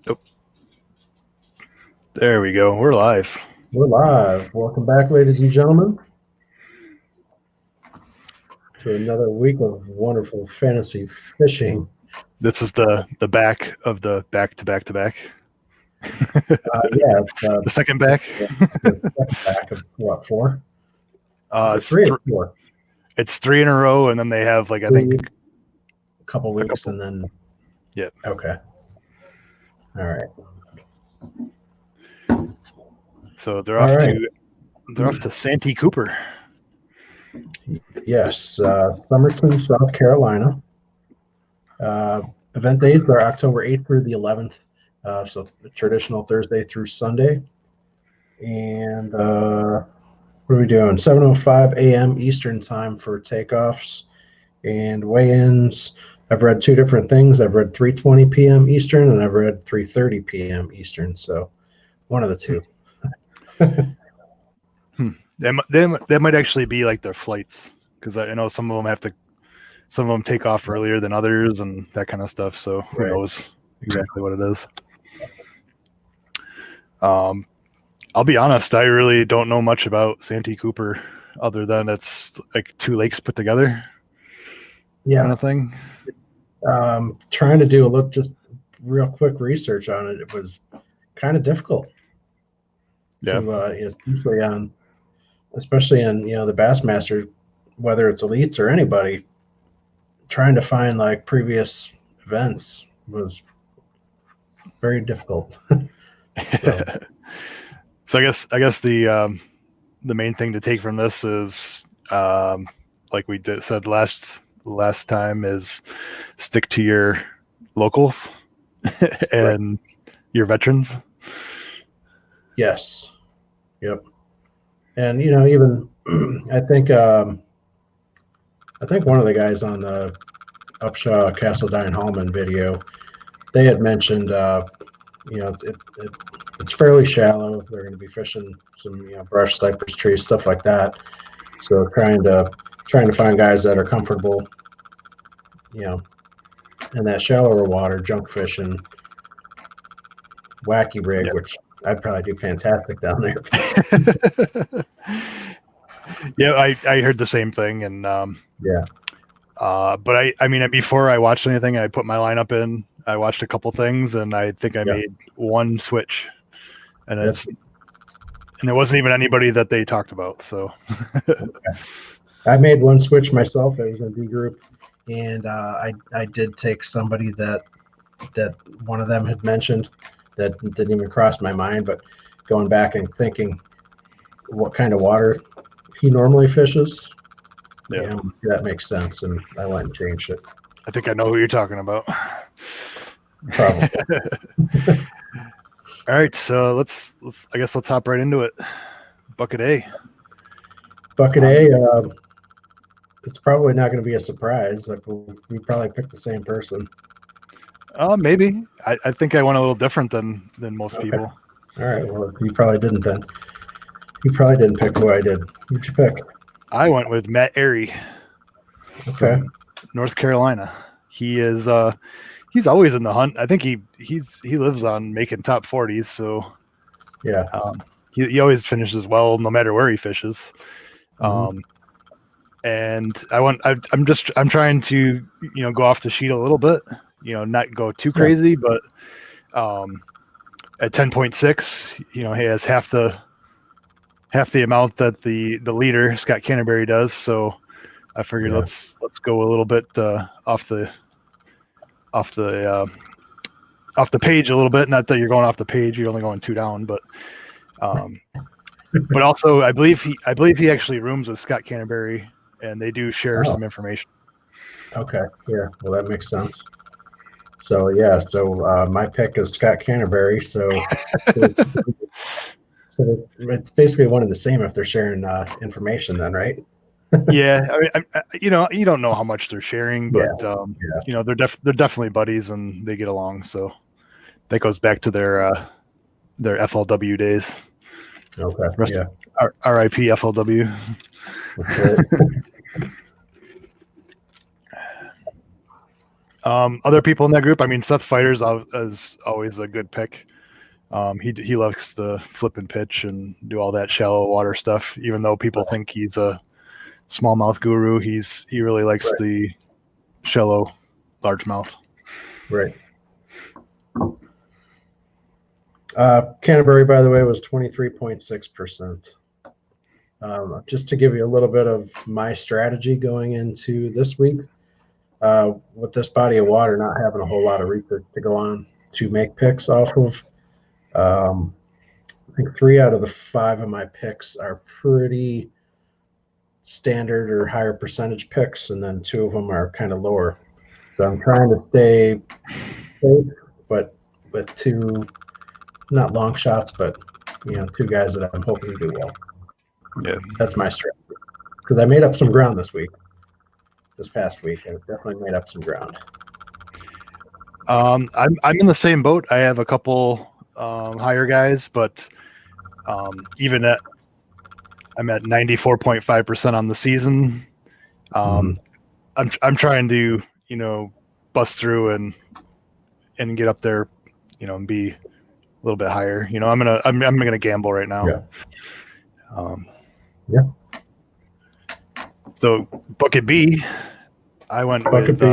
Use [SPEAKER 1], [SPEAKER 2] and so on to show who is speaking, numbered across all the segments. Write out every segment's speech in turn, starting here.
[SPEAKER 1] Oh, there we go. We're live.
[SPEAKER 2] We're live. Welcome back, ladies and gentlemen, to another week of wonderful fantasy fishing.
[SPEAKER 1] This is the back of the back to back to back.
[SPEAKER 2] Yeah,
[SPEAKER 1] The second back.
[SPEAKER 2] the second back of what, four?
[SPEAKER 1] It's
[SPEAKER 2] three or four?
[SPEAKER 1] It's three in a row, and then they have like I
[SPEAKER 2] Three,
[SPEAKER 1] think
[SPEAKER 2] a couple weeks, and then
[SPEAKER 1] yeah.
[SPEAKER 2] Okay. All right.
[SPEAKER 1] So they're off to Santee Cooper.
[SPEAKER 2] Yes, Somerton, South Carolina. Event dates are October 8th through the 11th. So the traditional Thursday through Sunday. And what are we doing? 7:05 a.m. Eastern time for takeoffs and weigh-ins. I've read two different things. I've read 3:20 p.m. Eastern, and I've read 3:30 p.m. Eastern. So one of the two.
[SPEAKER 1] That might actually be like their flights, because I know some of them take off earlier than others and that kind of stuff. So who knows exactly what it is. I'll be honest, I really don't know much about Santee Cooper other than it's like two lakes put together.
[SPEAKER 2] Yeah.
[SPEAKER 1] Kind of thing.
[SPEAKER 2] Trying to do a look, just real quick research on it. It was kind of difficult.
[SPEAKER 1] Yeah.
[SPEAKER 2] Especially on the Bassmaster, whether it's elites or anybody, trying to find like previous events was very difficult.
[SPEAKER 1] So I guess the main thing to take from this is like we said last time is stick to your locals and your veterans.
[SPEAKER 2] Yes. Yep. And even I think one of the guys on the Upshaw Castledine Hallman video, they had mentioned it's fairly shallow. They're going to be fishing some brush, cypress trees, stuff like that. So trying to find guys that are comfortable, in that shallower water, junk fishing, wacky rig, which I'd probably do fantastic down there.
[SPEAKER 1] Yeah, I heard the same thing, and
[SPEAKER 2] yeah.
[SPEAKER 1] But I mean, before I watched anything, I put my lineup in. I watched a couple things, and I think I made one switch, and it wasn't even anybody that they talked about. So
[SPEAKER 2] I made one switch myself. It was in a B group, and I did take somebody that one of them had mentioned that didn't even cross my mind. But going back and thinking what kind of water he normally fishes, that makes sense, and I went and changed it.
[SPEAKER 1] I think I know who you're talking about.
[SPEAKER 2] Probably.
[SPEAKER 1] All right, so let's hop right into it. Bucket A.
[SPEAKER 2] It's probably not going to be a surprise. Like we probably picked the same person.
[SPEAKER 1] Maybe. I think I went a little different than most people.
[SPEAKER 2] All right. Well, you probably didn't then. You probably didn't pick who I did. Who'd you pick?
[SPEAKER 1] I went with Matt Airy.
[SPEAKER 2] Okay.
[SPEAKER 1] From North Carolina. He is he's always in the hunt. I think he lives on making top 40s, so
[SPEAKER 2] yeah.
[SPEAKER 1] He always finishes well no matter where he fishes. And I'm trying to go off the sheet a little bit, not go too crazy, but at 10.6, he has half the amount that the leader Scott Canterbury does. So I figured let's go a little bit off the page a little bit. Not that you're going off the page; you're only going 2 down. But also, I believe he actually rooms with Scott Canterbury, and they do share some information.
[SPEAKER 2] Okay, yeah, well that makes sense. So my pick is Scott Canterbury. So it's basically one and the same if they're sharing information, then, right?
[SPEAKER 1] Yeah, I mean, you don't know how much they're sharing, but they're definitely buddies and they get along. So that goes back to their FLW days.
[SPEAKER 2] Okay.
[SPEAKER 1] RIP FLW. Other people in that group, I mean, Seth Fighters is always a good pick. He likes to flip and pitch and do all that shallow water stuff. Even though people think he's a smallmouth guru, he really likes the shallow largemouth.
[SPEAKER 2] Right. Canterbury, by the way, was 23.6%. Just to give you a little bit of my strategy going into this week, with this body of water not having a whole lot of research to go on to make picks off of, I think 3 out of the 5 of my picks are pretty standard or higher percentage picks, and then 2 of them are kind of lower. So I'm trying to stay safe, but with 2, not long shots, but 2 guys that I'm hoping to do well.
[SPEAKER 1] Yeah,
[SPEAKER 2] that's my strategy. Because I made up some ground this past week. I definitely made up some ground.
[SPEAKER 1] I'm in the same boat. I have a couple higher guys, but even I'm at 94.5% on the season. I'm trying to bust through and get up there, and be a little bit higher. I'm gonna gamble right now.
[SPEAKER 2] Yeah.
[SPEAKER 1] So bucket B, I went
[SPEAKER 2] Bucket
[SPEAKER 1] with.
[SPEAKER 2] B.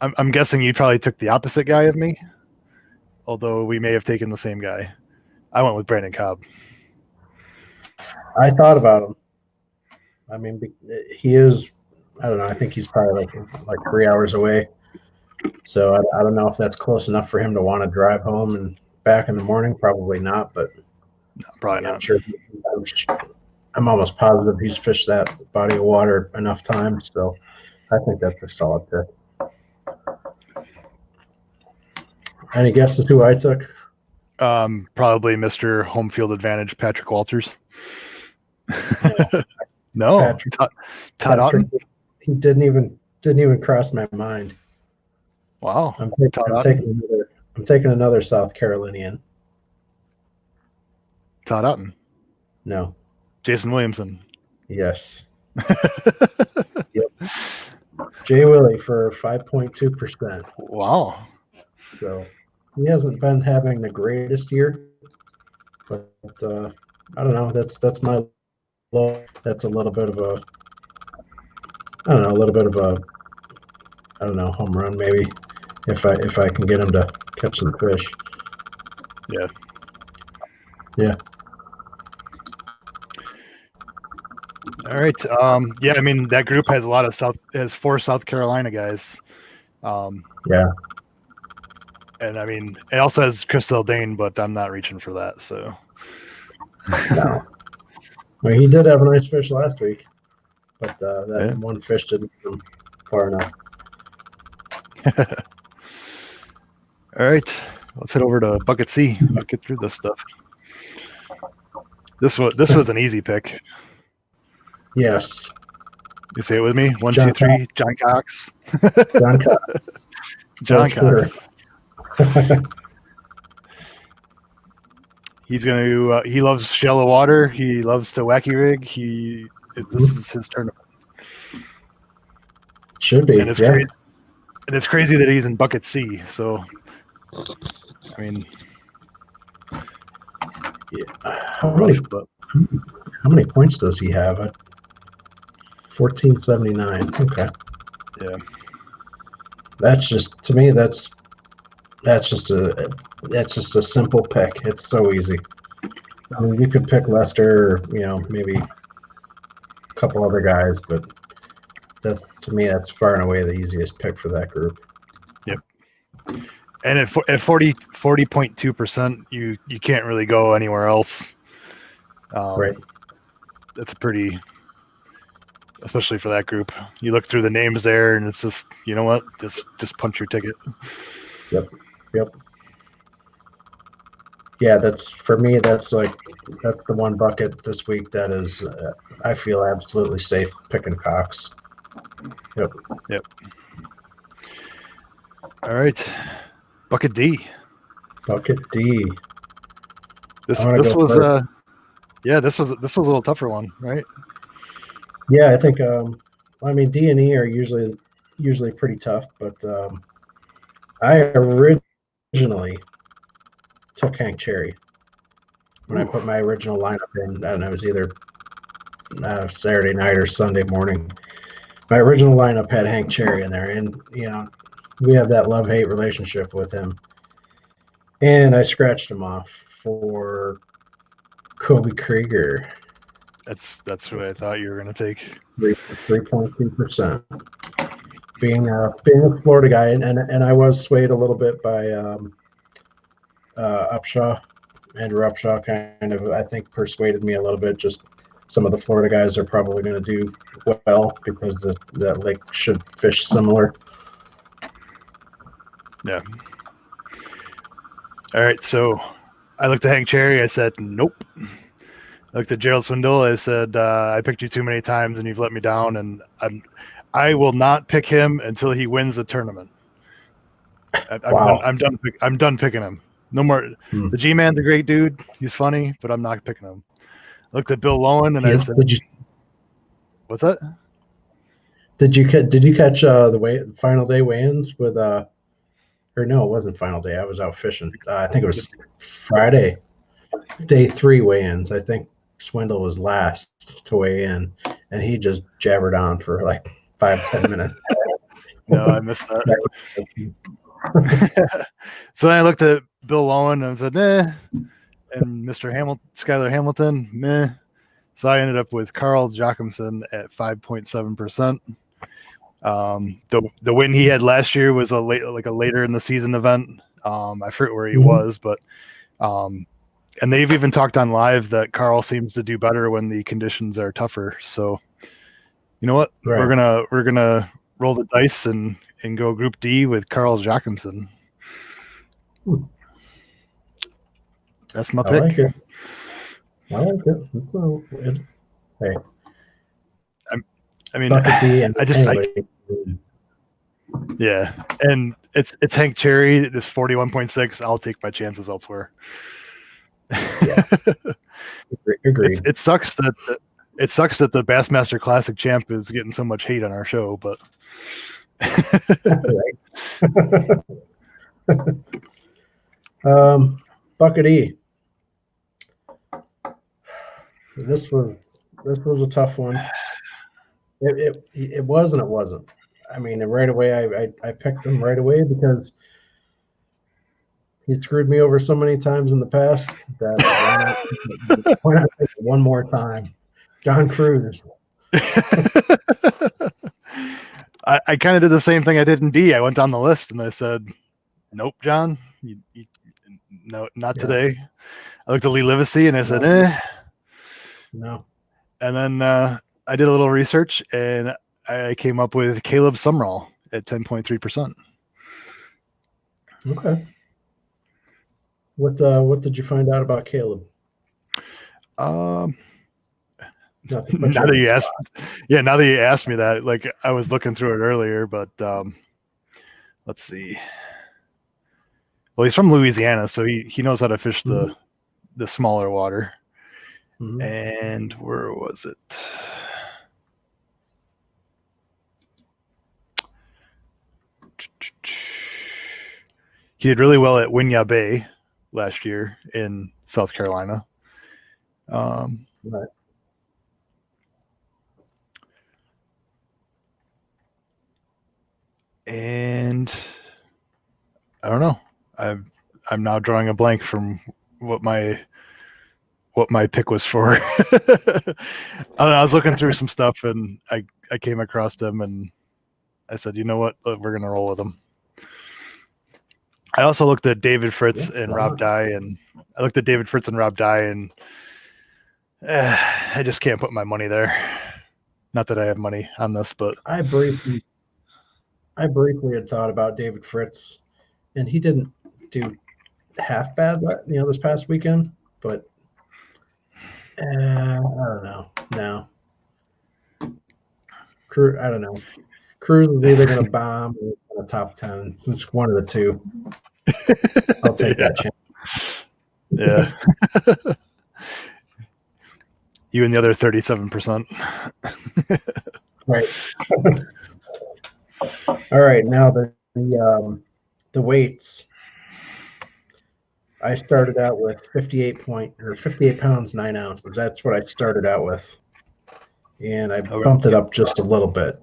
[SPEAKER 1] I'm guessing you probably took the opposite guy of me, although we may have taken the same guy. I went with Brandon Cobb.
[SPEAKER 2] I thought about him. I mean, he is. I don't know. I think he's probably like 3 hours away. So I don't know if that's close enough for him to want to drive home and back in the morning. Probably not, but
[SPEAKER 1] no, probably not.
[SPEAKER 2] I'm almost positive he's fished that body of water enough times. So I think that's a solid pick. Any guesses who I took?
[SPEAKER 1] Probably Mr. Home Field Advantage, Patrick Walters. No, Todd Otten.
[SPEAKER 2] He didn't even cross my mind.
[SPEAKER 1] Wow.
[SPEAKER 2] I'm taking another South Carolinian.
[SPEAKER 1] Todd Otten.
[SPEAKER 2] No.
[SPEAKER 1] Jason Williamson.
[SPEAKER 2] Yes. Yep. Jay Willie for 5.2%.
[SPEAKER 1] Wow.
[SPEAKER 2] So he hasn't been having the greatest year, but I don't know. That's my low. That's a little bit of a, I don't know, home run maybe if I can get him to catch some fish.
[SPEAKER 1] Yeah.
[SPEAKER 2] Yeah.
[SPEAKER 1] All right. Yeah, I mean that group has has 4 South Carolina guys.
[SPEAKER 2] Yeah.
[SPEAKER 1] And I mean it also has Chris Zaldane, but I'm not reaching for that. So.
[SPEAKER 2] No. Well, he did have a nice fish last week, but that one fish didn't come far enough.
[SPEAKER 1] All right, let's head over to bucket C. Let's get through this stuff. This was an easy pick.
[SPEAKER 2] Yes.
[SPEAKER 1] You say it with me. 1, 2, 3. John Cox.
[SPEAKER 2] John Cox.
[SPEAKER 1] John Cox. He's gonna. He loves shallow water. He loves to wacky rig. This is his tournament.
[SPEAKER 2] Should be.
[SPEAKER 1] And it's crazy. And it's crazy that he's in bucket C. So, I mean,
[SPEAKER 2] how many points does he have? 1479. Okay.
[SPEAKER 1] Yeah.
[SPEAKER 2] That's just, to me, that's just a simple pick. It's so easy. I mean, you could pick Lester, or, maybe a couple other guys, but to me, that's far and away the easiest pick for that group.
[SPEAKER 1] Yep. And at 40.2%, you can't really go anywhere else.
[SPEAKER 2] Right.
[SPEAKER 1] That's a pretty, especially for that group. You look through the names there, and it's just, you know what? Just punch your ticket.
[SPEAKER 2] Yep. Yeah, for me. That's the one bucket this week that is, I feel absolutely safe picking Cox. Yep.
[SPEAKER 1] All right, bucket D.
[SPEAKER 2] Bucket D.
[SPEAKER 1] This was a little tougher one, right?
[SPEAKER 2] Yeah, I think. I mean, D and E are usually usually pretty tough, but I originally took Hank Cherry when I put my original lineup in, and it was either Saturday night or Sunday morning. My original lineup had Hank Cherry in there, and we have that love-hate relationship with him. And I scratched him off for Kobe Krieger.
[SPEAKER 1] That's what I thought you were going to take.
[SPEAKER 2] 3.2%. Being a Florida guy, and I was swayed a little bit by Upshaw. Andrew Upshaw kind of, I think, persuaded me a little bit. Just some of the Florida guys are probably going to do well because that lake should fish similar.
[SPEAKER 1] Yeah. All right, so I looked at Hank Cherry. I said, nope. I looked at Gerald Swindle. I said, I picked you too many times and you've let me down, and I will not pick him until he wins the tournament. I'm done picking him. No more. The G-Man's a great dude. He's funny, but I'm not picking him. I looked at Bill Lowen and I said, what's that?
[SPEAKER 2] Did you catch the final day weigh-ins with or no, it wasn't final day. I was out fishing. I think it was Friday, day 3 weigh-ins. I think Swindle was last to weigh in, and he just jabbered on for like 5-10 minutes.
[SPEAKER 1] No, I missed that. So then I looked at Bill Lowen and I said, "Meh," and Mr. Skylar Hamilton, meh. So I ended up with Carl Jacobson at 5.7%. The win he had last year was a later in the season event. I forget where he was, but and they've even talked on live that Carl seems to do better when the conditions are tougher. So you know what? Right. We're gonna roll the dice and go Group D with Carl Jacobson. That's my pick.
[SPEAKER 2] I like it. Hey.
[SPEAKER 1] I mean, yeah, and it's Hank Cherry. This 41.6. I'll take my chances elsewhere.
[SPEAKER 2] Yeah, agreed.
[SPEAKER 1] It sucks that the Bassmaster Classic champ is getting so much hate on our show, but
[SPEAKER 2] Bucket E. This was a tough one. It was and it wasn't. I mean, right away I picked him right away because he screwed me over so many times in the past that why not pick it one more time? John Cruz.
[SPEAKER 1] I kind of did the same thing I did in D. I went down the list and I said, "Nope, John, no, not today." I looked at Lee Livesey and I said,
[SPEAKER 2] no.
[SPEAKER 1] And then I did a little research and I came up with Caleb Sumrall at 10.3%.
[SPEAKER 2] Okay. What did you find out about Caleb?
[SPEAKER 1] Now that you asked me that, like I was looking through it earlier, but let's see. Well, he's from Louisiana, so he knows how to fish the smaller water. And where was it? He did really well at Winyah Bay last year in South Carolina.
[SPEAKER 2] Right.
[SPEAKER 1] And I don't know. I'm now drawing a blank from what my pick was for. I was looking through some stuff and I came across them and I said, you know what, we're gonna roll with them. I also looked at David Fritz and Rob Dye, and I just can't put my money there. Not that I have money on this, but
[SPEAKER 2] I briefly had thought about David Fritz, and he didn't do half bad, this past weekend. But I don't know. No, I don't know. Cruz is either going to bomb or going to top 10. It's one of the two. I'll take that chance.
[SPEAKER 1] Yeah. You and the other 37%.
[SPEAKER 2] Right. All right, now the weights. I started out with 58 pounds 9 ounces. That's what I started out with, and I
[SPEAKER 1] Okay.
[SPEAKER 2] bumped it up just a little bit.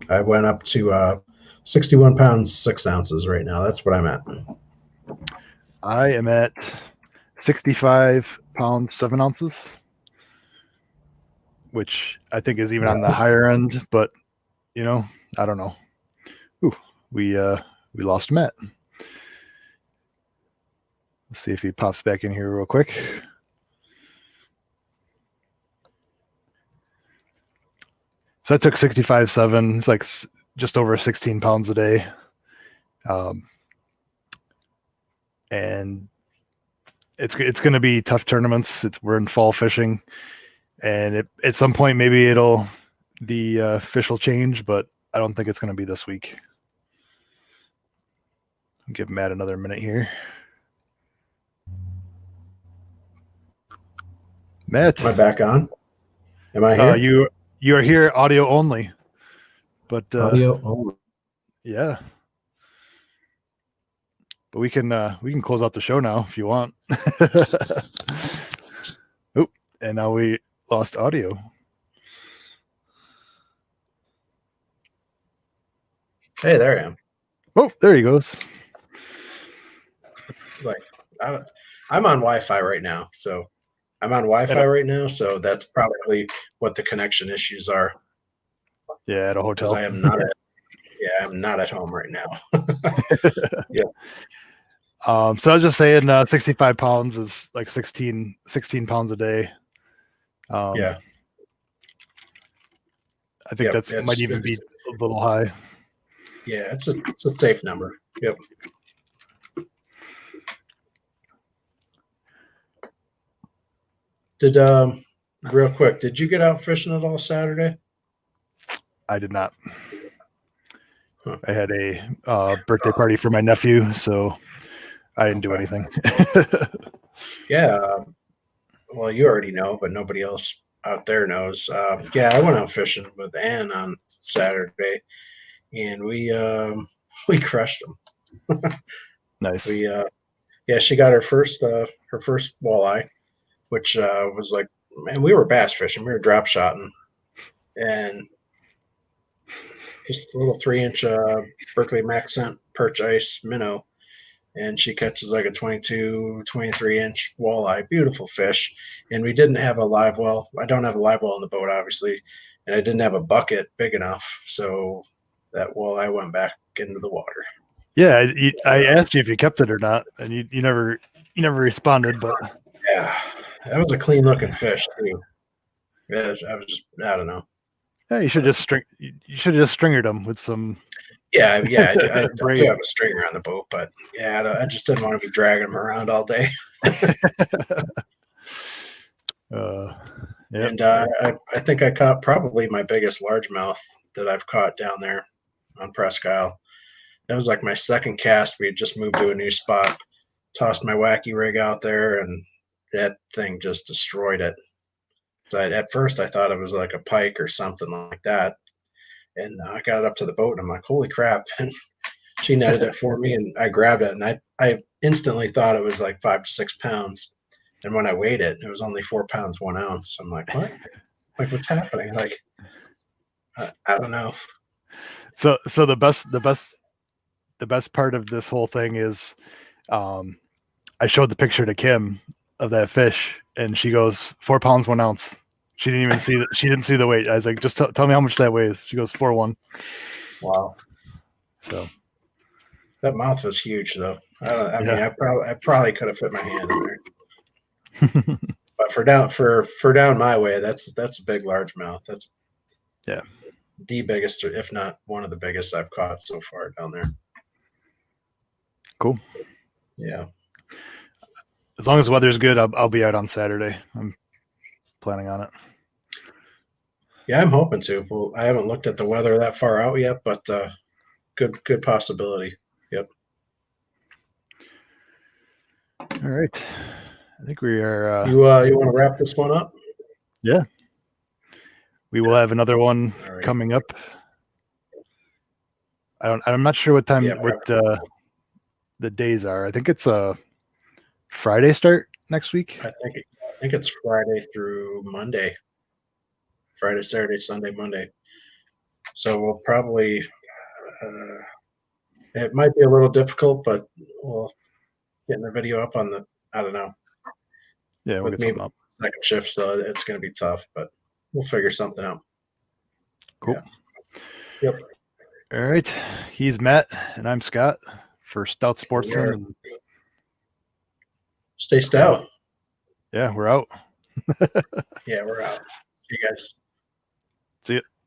[SPEAKER 2] I went up to 61 pounds 6 ounces right now. That's what I'm at.
[SPEAKER 1] I am at 65 pounds 7 ounces, which I think is even on the
[SPEAKER 2] Yeah.
[SPEAKER 1] higher end, but I don't know. Ooh, we lost Matt. Let's see if he pops back in here real quick. So I took 65.7. It's like just over 16 pounds a day. And it's going to be tough tournaments. We're in fall fishing, and at some point maybe the fish will change, but I don't think it's going to be this week. I'll give Matt another minute here. Matt,
[SPEAKER 2] Am I back on? Am I here?
[SPEAKER 1] you are here audio only, but
[SPEAKER 2] Audio only.
[SPEAKER 1] yeah. But we can close out the show now if you want. Oop, and now we lost audio.
[SPEAKER 2] Hey, there I am.
[SPEAKER 1] Oh, there he goes.
[SPEAKER 2] Like, I'm on Wi-Fi right now, so that's probably what the connection issues are.
[SPEAKER 1] Yeah, at a
[SPEAKER 2] Because
[SPEAKER 1] hotel.
[SPEAKER 2] I'm not at home right now. Yeah.
[SPEAKER 1] So I was just saying 65 pounds is like 16 pounds a day.
[SPEAKER 2] Yeah.
[SPEAKER 1] I think
[SPEAKER 2] Yep.
[SPEAKER 1] that's might even be a little high.
[SPEAKER 2] Yeah, it's a safe number. Yep. Did real quick, did you get out fishing at all Saturday?
[SPEAKER 1] I did not.
[SPEAKER 2] Huh.
[SPEAKER 1] I had a birthday party for my nephew, so I didn't do anything.
[SPEAKER 2] Yeah. Well, you already know, but nobody else out there knows. Yeah, I went out fishing with Ann on Saturday, and we crushed them.
[SPEAKER 1] Nice.
[SPEAKER 2] Yeah, she got her first walleye, which was like, man, we were bass fishing, we were drop shotting, and just a little 3 inch Berkeley Maxent perch ice minnow, and she catches like a 22, 23 inch walleye, beautiful fish. And we didn't have a live well. I don't have a live well in the boat, obviously, and I didn't have a bucket big enough, so that walleye went back into the water.
[SPEAKER 1] Yeah, I asked you if you kept it or not, and you never responded. But
[SPEAKER 2] Yeah, that was a clean looking fish too. Yeah, I don't know.
[SPEAKER 1] yeah, you should just stringered them with some
[SPEAKER 2] Yeah, I do
[SPEAKER 1] braid.
[SPEAKER 2] have a stringer on the boat, but yeah, I just didn't want to be dragging them around all day.
[SPEAKER 1] Yep.
[SPEAKER 2] And I think I caught probably my biggest largemouth that I've caught down there on Presque Isle. That was like my second cast. We had just moved to a new spot, tossed my wacky rig out there, and that thing just destroyed it. So at first I thought it was like a pike or something like that. And I got it up to the boat and I'm like, holy crap. And she netted it for me and I grabbed it and I instantly thought it was like 5 to 6 pounds. And when I weighed it, it was only 4 pounds 1 ounce. I'm like, what? Like, what's happening? Like, I don't know.
[SPEAKER 1] So the best part of this whole thing is, I showed the picture to Kim of that fish, and she goes 4 pounds 1 ounce. She didn't even see that. She didn't see the weight. I was like, just tell me how much that weighs. She goes 4.1.
[SPEAKER 2] Wow.
[SPEAKER 1] So
[SPEAKER 2] That mouth was huge, though. I mean,
[SPEAKER 1] yeah.
[SPEAKER 2] I probably could have fit my hand in there. But for down my way, that's a big largemouth. That's
[SPEAKER 1] Yeah.
[SPEAKER 2] the biggest, if not one of the biggest I've caught so far down there.
[SPEAKER 1] Cool.
[SPEAKER 2] Yeah.
[SPEAKER 1] As long as the weather's good, I'll be out on Saturday. I'm planning on it.
[SPEAKER 2] Yeah, I'm hoping to. Well, I haven't looked at the weather that far out yet, but good possibility. Yep.
[SPEAKER 1] All right. I think we are.
[SPEAKER 2] You want to wrap this one up?
[SPEAKER 1] Yeah. We will have another one
[SPEAKER 2] All right.
[SPEAKER 1] coming up. I'm not sure what time
[SPEAKER 2] Yeah,
[SPEAKER 1] the days are. I think it's a Friday start next week.
[SPEAKER 2] I think it's Friday through Monday. Friday, Saturday, Sunday, Monday. So we'll probably. It might be a little difficult, but we'll getting the video up on the. I don't know.
[SPEAKER 1] Yeah, we'll
[SPEAKER 2] With
[SPEAKER 1] get
[SPEAKER 2] me
[SPEAKER 1] something up.
[SPEAKER 2] second shift, so it's going to be tough, but we'll figure something out.
[SPEAKER 1] Cool.
[SPEAKER 2] Yeah. Yep.
[SPEAKER 1] All right. He's Matt, and I'm Scott for Stout Sportsmen. And
[SPEAKER 2] Stay stout.
[SPEAKER 1] yeah, we're out.
[SPEAKER 2] Yeah, we're out. See you guys.
[SPEAKER 1] See you.